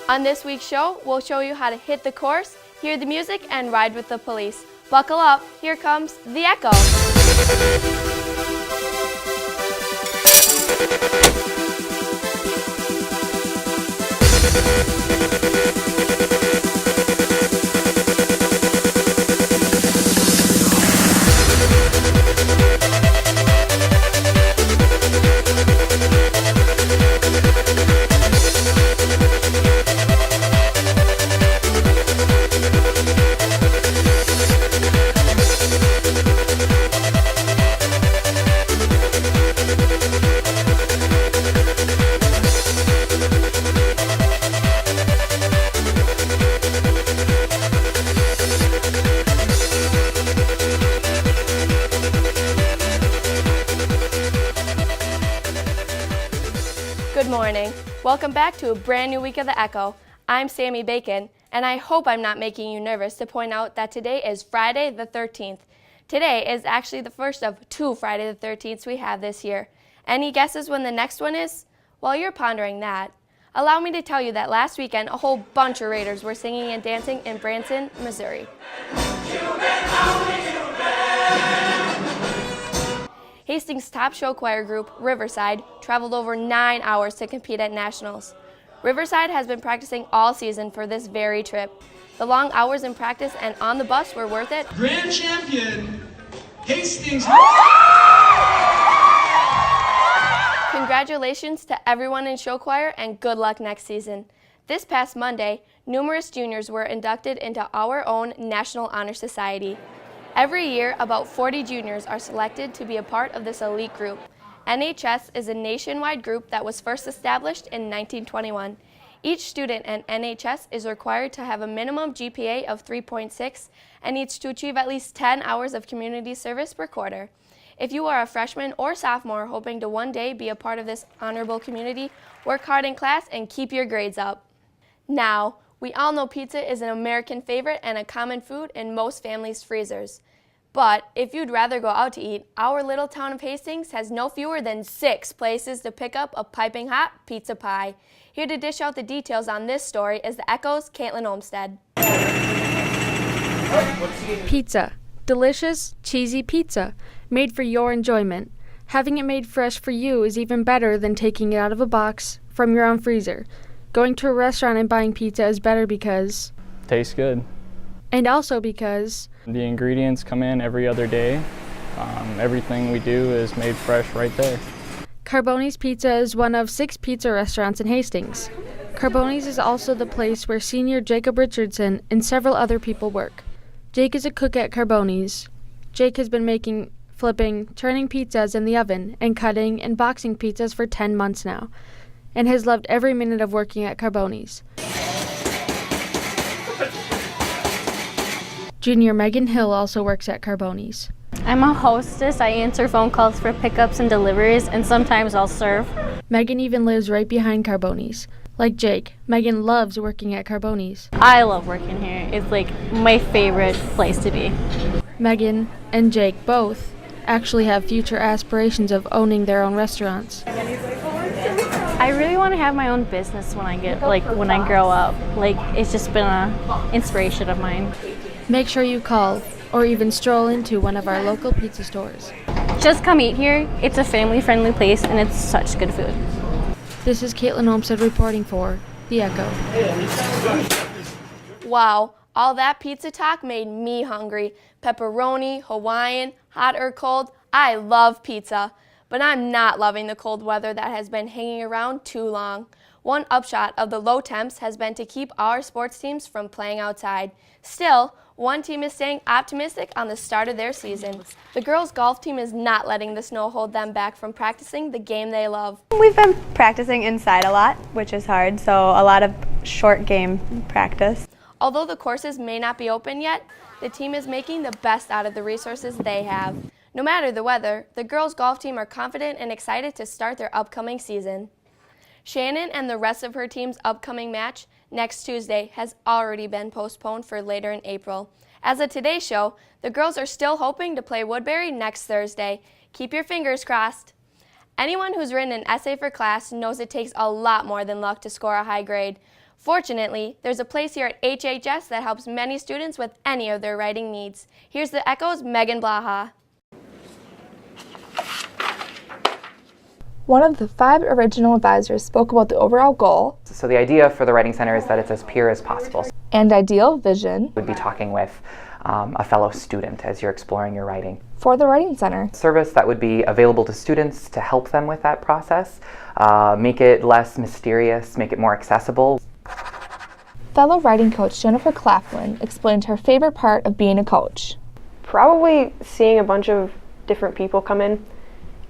On this week's show, we'll show you how to hit the course, hear the music, and ride with the police. Buckle up, here comes the Ekko. Good morning. Welcome back to a brand new week of the Ekko. I'm Sammy Bacon, and I hope I'm not making you nervous to point out that today is Friday the 13th. Today is actually the first of two Friday the 13ths we have this year. Any guesses when the next one is? While you're pondering that, allow me to tell you that last weekend a whole bunch of Raiders were singing and dancing in Branson, Missouri. Hastings' top show choir group, Riverside, traveled over 9 hours to compete at Nationals. Riverside has been practicing all season for this very trip. The long hours in practice and on the bus were worth it. Grand champion, Hastings. Congratulations to everyone in show choir and good luck next season. This past Monday, numerous juniors were inducted into our own National Honor Society. Every year, about 40 juniors are selected to be a part of this elite group. NHS is a nationwide group that was first established in 1921. Each student in NHS is required to have a minimum GPA of 3.6 and needs to achieve at least 10 hours of community service per quarter. If you are a freshman or sophomore hoping to one day be a part of this honorable community, work hard in class and keep your grades up. Now, we all know pizza is an American favorite and a common food in most families' freezers. But if you'd rather go out to eat, our little town of Hastings has no fewer than 6 places to pick up a piping hot pizza pie. Here to dish out the details on this story is the Ekko's Caitlin Olmstead. Pizza. Delicious, cheesy pizza, made for your enjoyment. Having it made fresh for you is even better than taking it out of a box from your own freezer. Going to a restaurant and buying pizza is better because... Tastes good. And also because... The ingredients come in every other day. Everything we do is made fresh right there. Carboni's Pizza is one of 6 pizza restaurants in Hastings. Carboni's is also the place where senior Jacob Richardson and several other people work. Jake is a cook at Carboni's. Jake has been making, flipping, turning pizzas in the oven, and cutting and boxing pizzas for 10 months now, and has loved every minute of working at Carboni's. Junior Megan Hill also works at Carboni's. I'm a hostess. I answer phone calls for pickups and deliveries, and sometimes I'll serve. Megan even lives right behind Carboni's. Like Jake, Megan loves working at Carboni's. I love working here. It's like my favorite place to be. Megan and Jake both actually have future aspirations of owning their own restaurants. I really want to have my own business when I grow up. It's just been an inspiration of mine. Make sure you call or even stroll into one of our local pizza stores. Just come eat here. It's a family-friendly place, and it's such good food. This is Caitlin Olmstead reporting for The Ekko. Wow, all that pizza talk made me hungry. Pepperoni, Hawaiian, hot or cold, I love pizza. But I'm not loving the cold weather that has been hanging around too long. One upshot of the low temps has been to keep our sports teams from playing outside. Still, one team is staying optimistic on the start of their season. The girls' golf team is not letting the snow hold them back from practicing the game they love. We've been practicing inside a lot, which is hard, so a lot of short game practice. Although the courses may not be open yet, the team is making the best out of the resources they have. No matter the weather, the girls' golf team are confident and excited to start their upcoming season. Shannon and the rest of her team's upcoming match next Tuesday has already been postponed for later in April. As of today's show, the girls are still hoping to play Woodbury next Thursday. Keep your fingers crossed. Anyone who's written an essay for class knows it takes a lot more than luck to score a high grade. Fortunately, there's a place here at HHS that helps many students with any of their writing needs. Here's the Ekko's Megan Blaha. One of the 5 original advisors spoke about the overall goal. So the idea for the Writing Center is that it's as peer as possible. And ideal vision. We'd be talking with a fellow student as you're exploring your writing. For the Writing Center. Service that would be available to students to help them with that process, make it less mysterious, make it more accessible. Fellow writing coach Jennifer Claflin explained her favorite part of being a coach. Probably seeing a bunch of different people come in,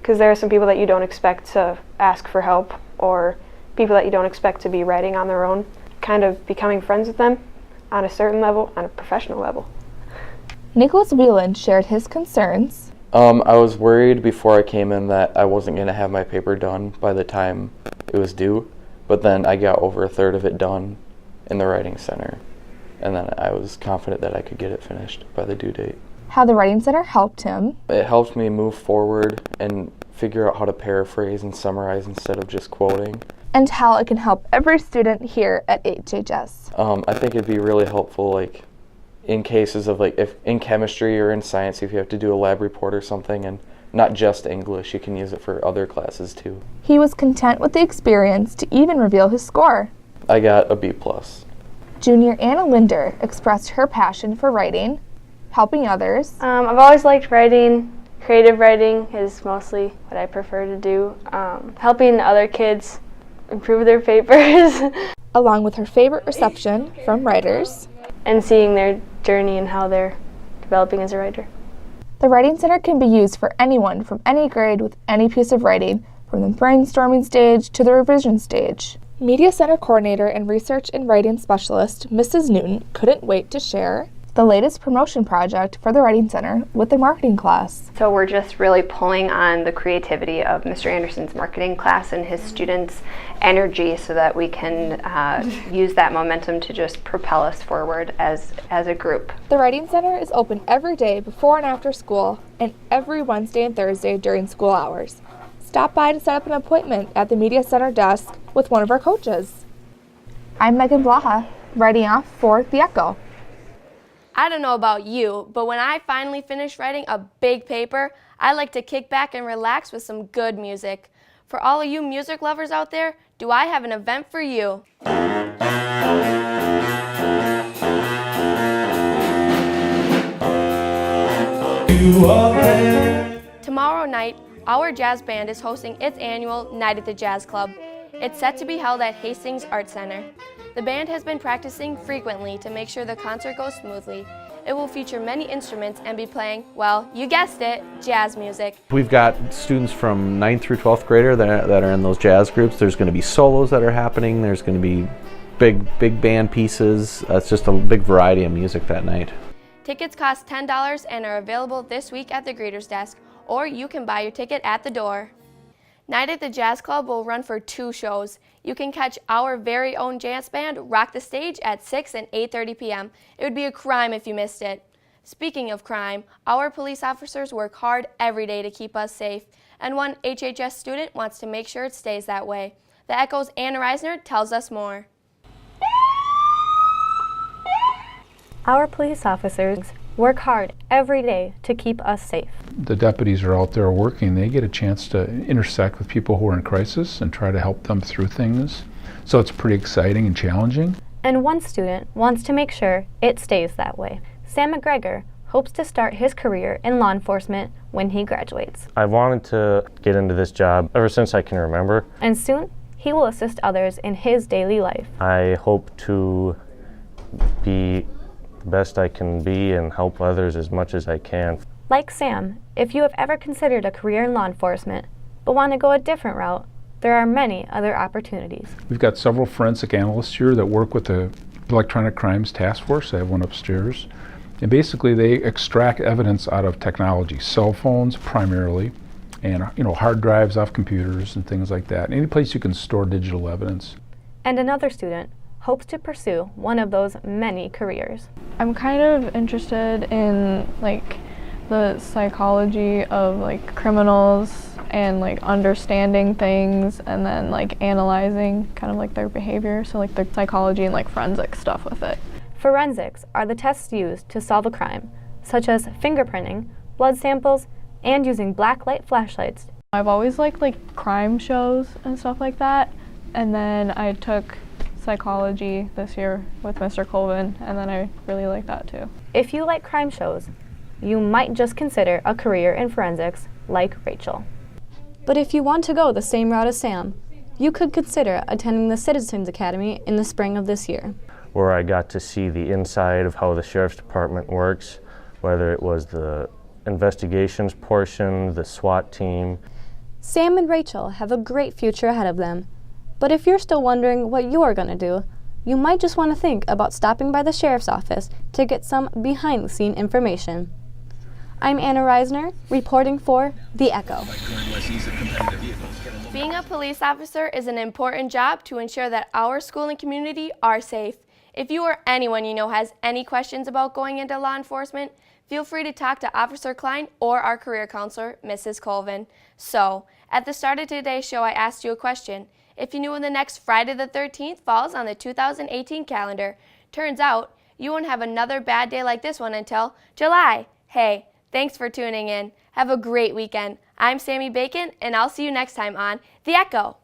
because there are some people that you don't expect to ask for help, or people that you don't expect to be writing on their own. Kind of becoming friends with them on a certain level, on a professional level. Nicholas Whelan shared his concerns. I was worried before I came in that I wasn't going to have my paper done by the time it was due, but then I got over a third of it done in the Writing Center, and then I was confident that I could get it finished by the due date. How the Writing Center helped him. It helped me move forward and figure out how to paraphrase and summarize instead of just quoting. And how it can help every student here at HHS. I think it'd be really helpful, like, in cases of, like, if in chemistry or in science, if you have to do a lab report or something, and not just English, you can use it for other classes too. He was content with the experience to even reveal his score. I got a B+. Junior Anna Linder expressed her passion for writing, helping others. I've always liked writing. Creative writing is mostly what I prefer to do. Helping other kids improve their papers. Along with her favorite reception from writers. And seeing their journey and how they're developing as a writer. The Writing Center can be used for anyone from any grade with any piece of writing, from the brainstorming stage to the revision stage. Media Center Coordinator and Research and Writing Specialist, Mrs. Newton, couldn't wait to share the latest promotion project for the Writing Center with the marketing class. So we're just really pulling on the creativity of Mr. Anderson's marketing class and his students' energy so that we can use that momentum to just propel us forward as a group. The Writing Center is open every day before and after school and every Wednesday and Thursday during school hours. Stop by to set up an appointment at the Media Center desk with one of our coaches. I'm Megan Blaha, writing off for the Ekko. I don't know about you, but when I finally finish writing a big paper, I like to kick back and relax with some good music. For all of you music lovers out there, do I have an event for you? Tomorrow night, our jazz band is hosting its annual Night at the Jazz Club. It's set to be held at Hastings Art Center. The band has been practicing frequently to make sure the concert goes smoothly. It will feature many instruments and be playing, well, you guessed it, jazz music. We've got students from 9th through 12th grader that are in those jazz groups. There's going to be solos that are happening. There's going to be big band pieces. It's just a big variety of music that night. Tickets cost $10 and are available this week at the greeter's desk, or you can buy your ticket at the door. Night at the Jazz Club will run for 2 shows. You can catch our very own jazz band rock the stage at 6 and 8:30 p.m. It would be a crime if you missed it. Speaking of crime, our police officers work hard every day to keep us safe, and one HHS student wants to make sure it stays that way. The Ekko's Anna Reisner tells us more. Our police officers work hard every day to keep us safe. The deputies are out there working. They get a chance to intersect with people who are in crisis and try to help them through things. So it's pretty exciting and challenging. And one student wants to make sure it stays that way. Sam McGregor hopes to start his career in law enforcement when he graduates. I've wanted to get into this job ever since I can remember. And soon, he will assist others in his daily life. I hope to be the best I can be and help others as much as I can. Like Sam, if you have ever considered a career in law enforcement but want to go a different route, there are many other opportunities. We've got several forensic analysts here that work with the Electronic Crimes Task Force. I have one upstairs. And basically they extract evidence out of technology, cell phones primarily, and hard drives off computers and things like that. Any place you can store digital evidence. And another student hopes to pursue one of those many careers. I'm kind of interested in the psychology of like criminals and like understanding things and then like analyzing kind of like their behavior, so like the psychology and like forensic stuff with it. Forensics are the tests used to solve a crime, such as fingerprinting, blood samples, and using black light flashlights. I've always liked like crime shows and stuff like that, and then I took psychology this year with Mr. Colvin, and then I really like that too. If you like crime shows, you might just consider a career in forensics like Rachel. But if you want to go the same route as Sam, you could consider attending the Citizens Academy in the spring of this year, where I got to see the inside of how the Sheriff's Department works, whether it was the investigations portion, the SWAT team. Sam and Rachel have a great future ahead of them, but if you're still wondering what you're going to do, you might just want to think about stopping by the Sheriff's office to get some behind-the-scene information. I'm Anna Reisner, reporting for The Ekko. Being a police officer is an important job to ensure that our school and community are safe. If you or anyone you know has any questions about going into law enforcement, feel free to talk to Officer Klein or our career counselor, Mrs. Colvin. So, at the start of today's show, I asked you a question. If you knew when the next Friday the 13th falls on the 2018 calendar, turns out you won't have another bad day like this one until July. Hey, thanks for tuning in. Have a great weekend. I'm Sammy Bacon, and I'll see you next time on The Ekko.